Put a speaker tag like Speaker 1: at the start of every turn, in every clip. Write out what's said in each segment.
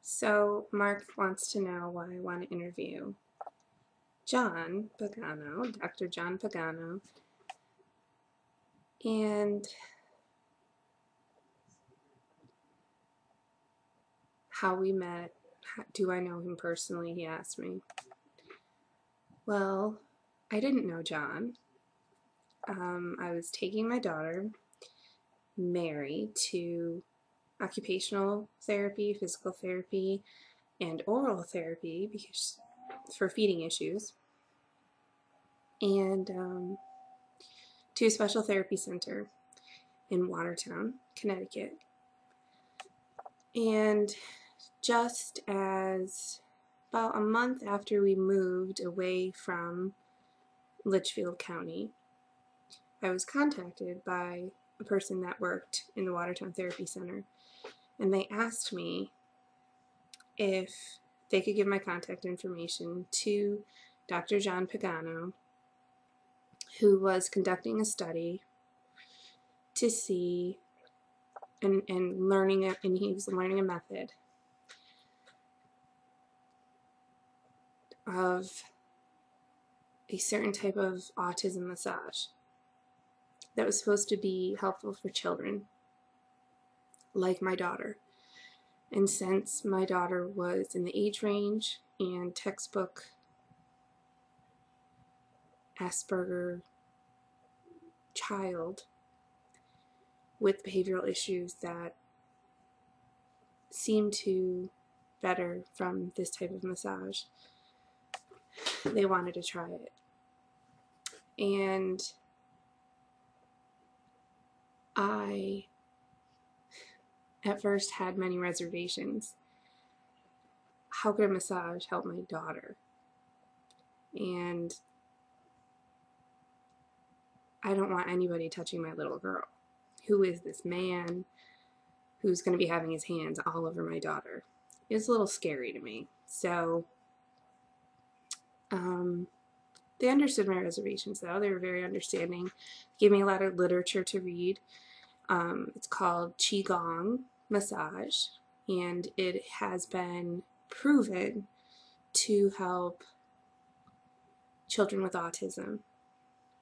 Speaker 1: So Mark wants to know why I want to interview John Pagano, Dr. John Pagano, and how we met. Do I know him personally, he asked me. Well, I didn't know John. I was taking my daughter, Mary, to occupational therapy, physical therapy, and oral therapy because for feeding issues, and to a special therapy center in Watertown, Connecticut. And just as about a month after we moved away from Litchfield County, I was contacted by a person that worked in the Watertown Therapy Center, and they asked me if they could give my contact information to Dr. John Pagano, who was conducting a study to see and learning it, and he was learning a method of a certain type of autism massage that was supposed to be helpful for children like my daughter. And since my daughter was in the age range and textbook Asperger child with behavioral issues that seem to better from this type of massage, they wanted to try it. And I at first had many reservations. How could a massage help my daughter? And I don't want anybody touching my little girl. Who is this man who's going to be having his hands all over my daughter? It's a little scary to me. So they understood my reservations, though. They were very understanding. Gave me a lot of literature to read. It's called Qigong massage, and it has been proven to help children with autism,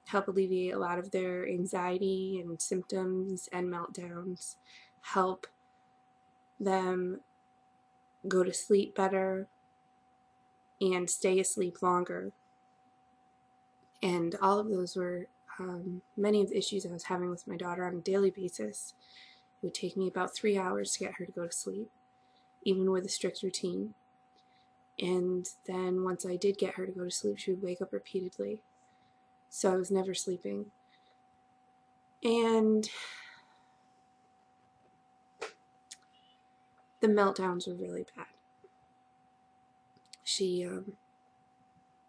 Speaker 1: help alleviate a lot of their anxiety and symptoms and meltdowns, help them go to sleep better and stay asleep longer. And all of those were many of the issues I was having with my daughter on a daily basis. It would take me about 3 hours to get her to go to sleep, even with a strict routine. And then once I did get her to go to sleep, she would wake up repeatedly. So I was never sleeping. And the meltdowns were really bad. She,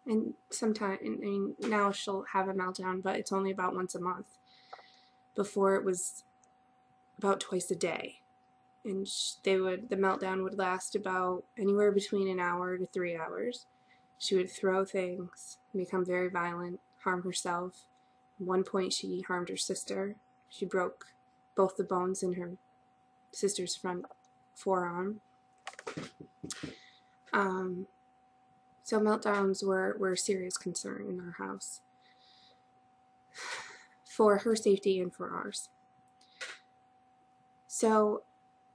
Speaker 1: and sometimes, I mean, now she'll have a meltdown, but it's only about once a month. Before it was about twice a day. And the meltdown would last about anywhere between an hour to 3 hours. She would throw things, become very violent, harm herself. At one point she harmed her sister. She broke both the bones in her sister's front forearm. So meltdowns were a serious concern in our house, for her safety and for ours. So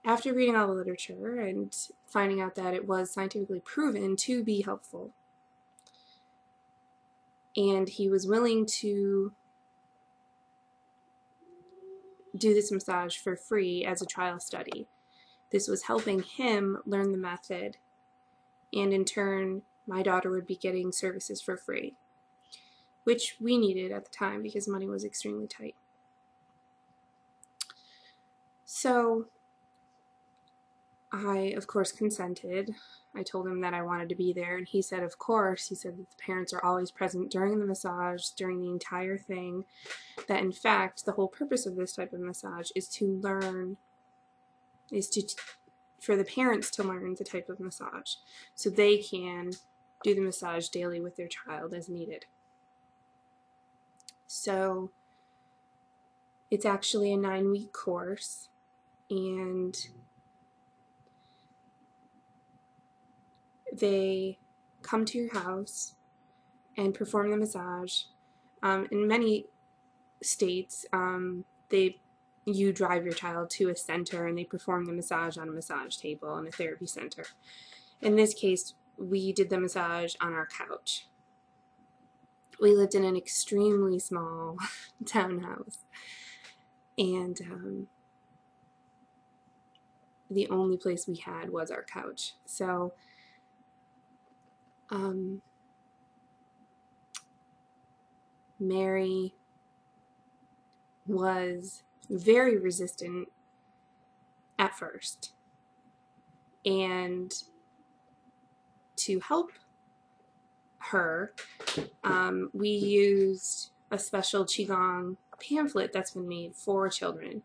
Speaker 1: after reading all the literature and finding out that it was scientifically proven to be helpful, and he was willing to do this massage for free as a trial study, this was helping him learn the method, and in turn my daughter would be getting services for free, which we needed at the time because money was extremely tight. So I, of course, consented. I told him that I wanted to be there, and he said, of course. He said that the parents are always present during the massage, during the entire thing, that in fact, the whole purpose of this type of massage is to learn, for the parents to learn the type of massage, so they can do the massage daily with their child as needed. So It's actually a 9-week course, and they come to your house and perform the massage. In many states, you drive your child to a center and they perform the massage on a massage table in a therapy center. In this case, we did the massage on our couch. We lived in an extremely small townhouse, and the only place we had was our couch. So Mary was very resistant at first, and to help her, we used a special Qigong pamphlet that's been made for children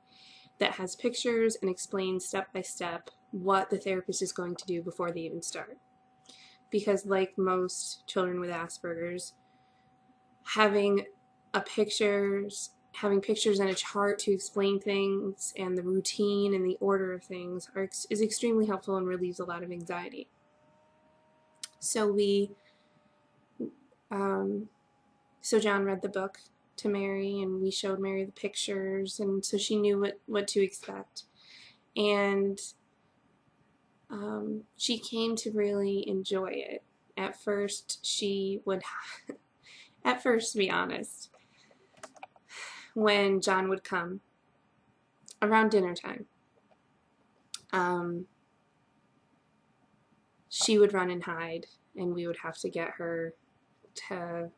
Speaker 1: that has pictures and explains step by step what the therapist is going to do before they even start. Because like most children with Asperger's, having pictures and a chart to explain things and the routine and the order of things is extremely helpful and relieves a lot of anxiety. So John read the book to Mary, and we showed Mary the pictures, and so she knew what to expect. And she came to really enjoy it. At first, to be honest, when John would come around dinner time, she would run and hide, and we would have to get her to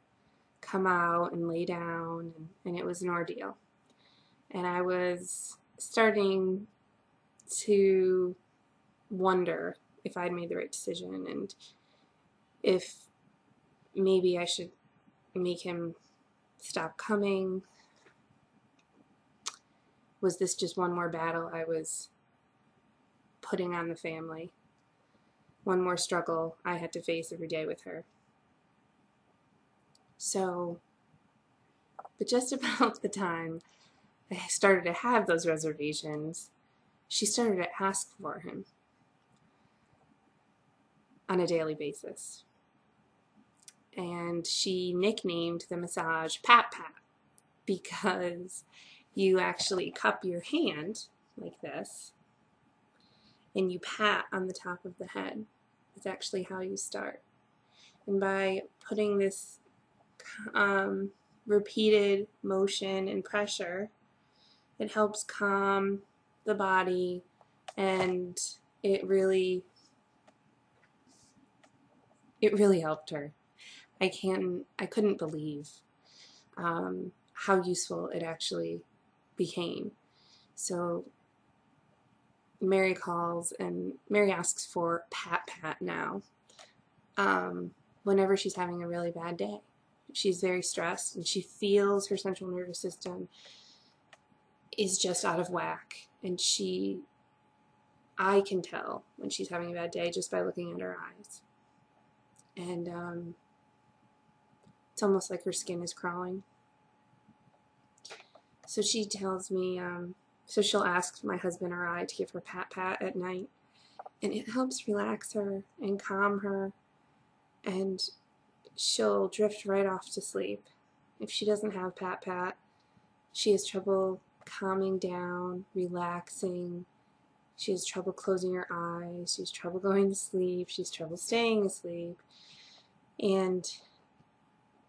Speaker 1: come out and lay down, and it was an ordeal. And I was starting to wonder if I'd made the right decision, and if maybe I should make him stop coming. Was this just one more battle I was putting on the family? One more struggle I had to face every day with her. So, but just about the time I started to have those reservations, she started to ask for him on a daily basis. And she nicknamed the massage Pat Pat, because you actually cup your hand like this and you pat on the top of the head. It's actually how you start. And by putting this repeated motion and pressure, it helps calm the body, and it really helped her. I couldn't believe how useful it actually became. So Mary calls, and Mary asks for Pat Pat now whenever she's having a really bad day. She's very stressed, and she feels her central nervous system is just out of whack, and I can tell when she's having a bad day just by looking at her eyes. And it's almost like her skin is crawling. So she tells me, so she'll ask my husband or I to give her Pat Pat at night, and it helps relax her and calm her, and she'll drift right off to sleep. If she doesn't have Pat Pat, she has trouble calming down, relaxing. She has trouble closing her eyes. She has trouble going to sleep. She has trouble staying asleep. And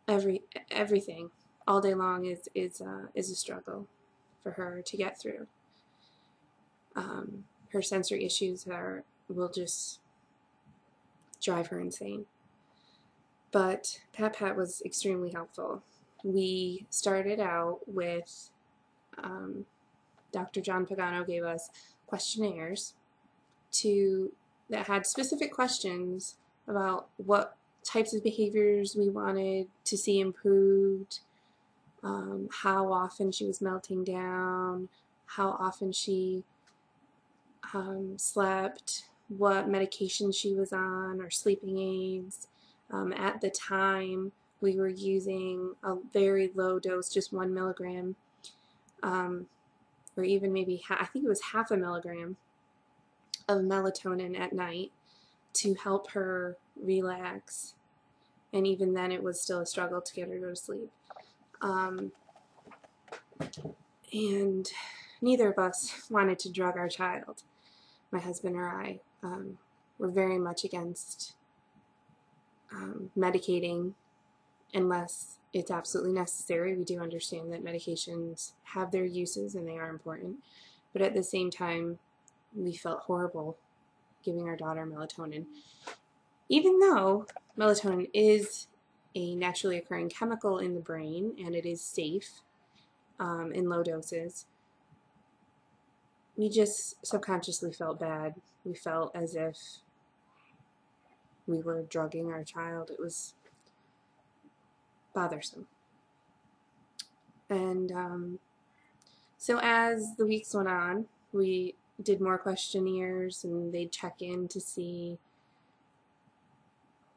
Speaker 1: everything all day long is a struggle for her to get through. Her sensory issues will just drive her insane. But Pat Pat was extremely helpful. We started out with Dr. John Pagano gave us questionnaires that had specific questions about what types of behaviors we wanted to see improved, how often she was melting down, how often she slept, what medication she was on, or sleeping aids. At the time, we were using a very low dose, just 1 milligram or even maybe, I think it was half a milligram of melatonin at night to help her relax. And even then, it was still a struggle to get her to go to sleep. And neither of us wanted to drug our child. My husband or I were very much against medicating unless it's absolutely necessary. We do understand that medications have their uses and they are important, but at the same time, we felt horrible giving our daughter melatonin, even though melatonin is a naturally occurring chemical in the brain and it is safe in low doses. We just subconsciously felt bad. We felt as if we were drugging our child. It was bothersome. And so as the weeks went on, we did more questionnaires, and they'd check in to see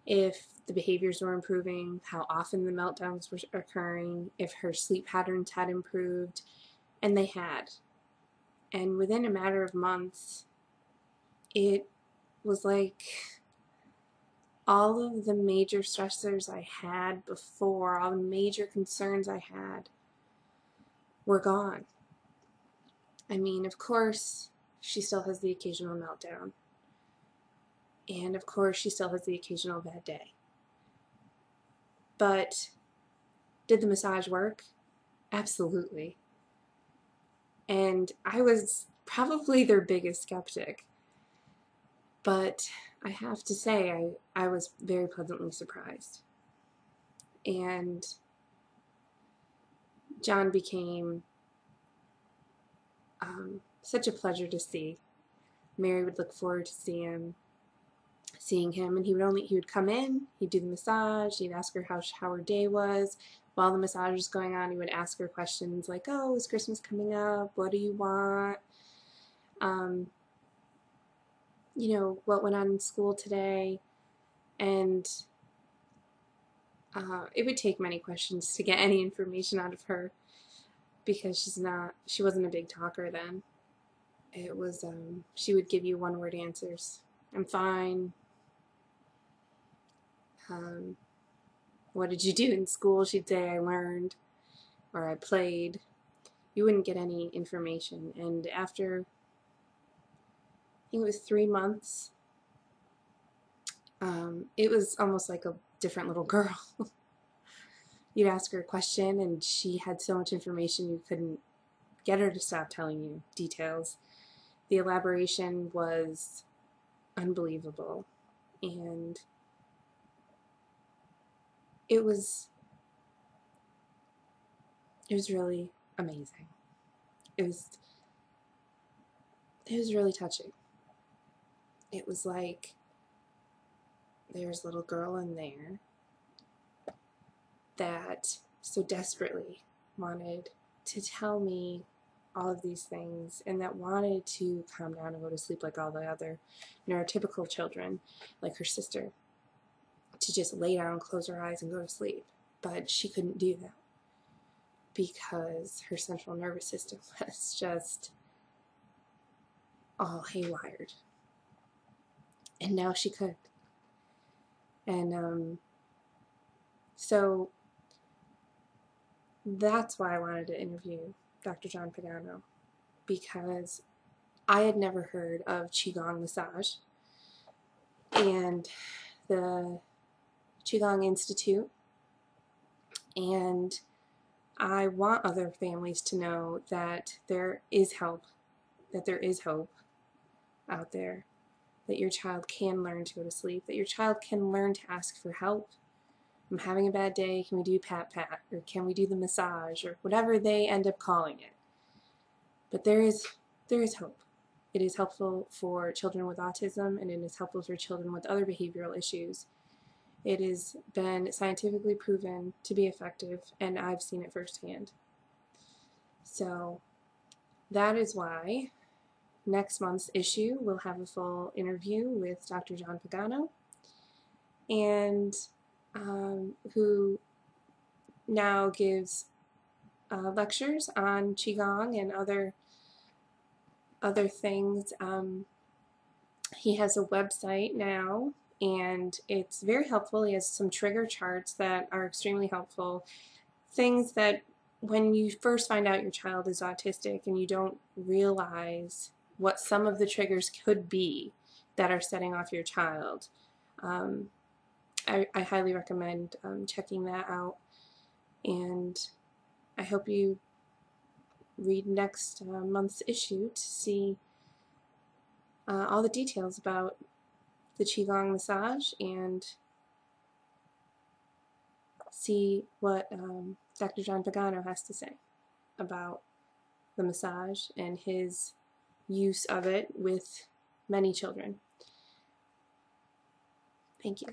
Speaker 1: if the behaviors were improving, how often the meltdowns were occurring, if her sleep patterns had improved, and they had. And within a matter of months, it was like all of the major stressors I had before, all the major concerns I had, were gone. I mean, of course, she still has the occasional meltdown. And of course, she still has the occasional bad day. But did the massage work? Absolutely. And I was probably their biggest skeptic. But I have to say, I was very pleasantly surprised. And John became such a pleasure to see. Mary would look forward to seeing him, and he would come in, he'd do the massage, he'd ask her how her day was. While the massage was going on, he would ask her questions like, oh, is Christmas coming up? What do you want? You know, what went on in school today? And it would take many questions to get any information out of her, because she wasn't a big talker then. It was, she would give you one-word answers. I'm fine. What did you do in school? She'd say, I learned, or I played. You wouldn't get any information. And after, I think it was 3 months, it was almost like a different little girl. You'd ask her a question, and she had so much information you couldn't get her to stop telling you details. The elaboration was unbelievable, and it was really amazing. It was really touching. It was like there's a little girl in there that so desperately wanted to tell me all of these things, and that wanted to calm down and go to sleep like all the other neurotypical children, like her sister, to just lay down, close her eyes, and go to sleep. But she couldn't do that because her central nervous system was just all haywired. And now she could. And so that's why I wanted to interview Dr. John Pagano, because I had never heard of Qigong massage, and the Qigong Institute, and I want other families to know that there is help, that there is hope out there, that your child can learn to go to sleep, that your child can learn to ask for help. I'm having a bad day, can we do pat-pat, or can we do the massage, or whatever they end up calling it. But there is hope. It is helpful for children with autism, and it is helpful for children with other behavioral issues. It has been scientifically proven to be effective, and I've seen it firsthand. So that is why next month's issue will have a full interview with Dr. John Pagano, and who now gives lectures on Qigong and other things. He has a website now, and it's very helpful. He has some trigger charts that are extremely helpful. Things that when you first find out your child is autistic and you don't realize what some of the triggers could be that are setting off your child, I highly recommend checking that out. And I hope you read next month's issue to see all the details about the Qigong massage and see what Dr. John Pagano has to say about the massage and his use of it with many children. Thank you.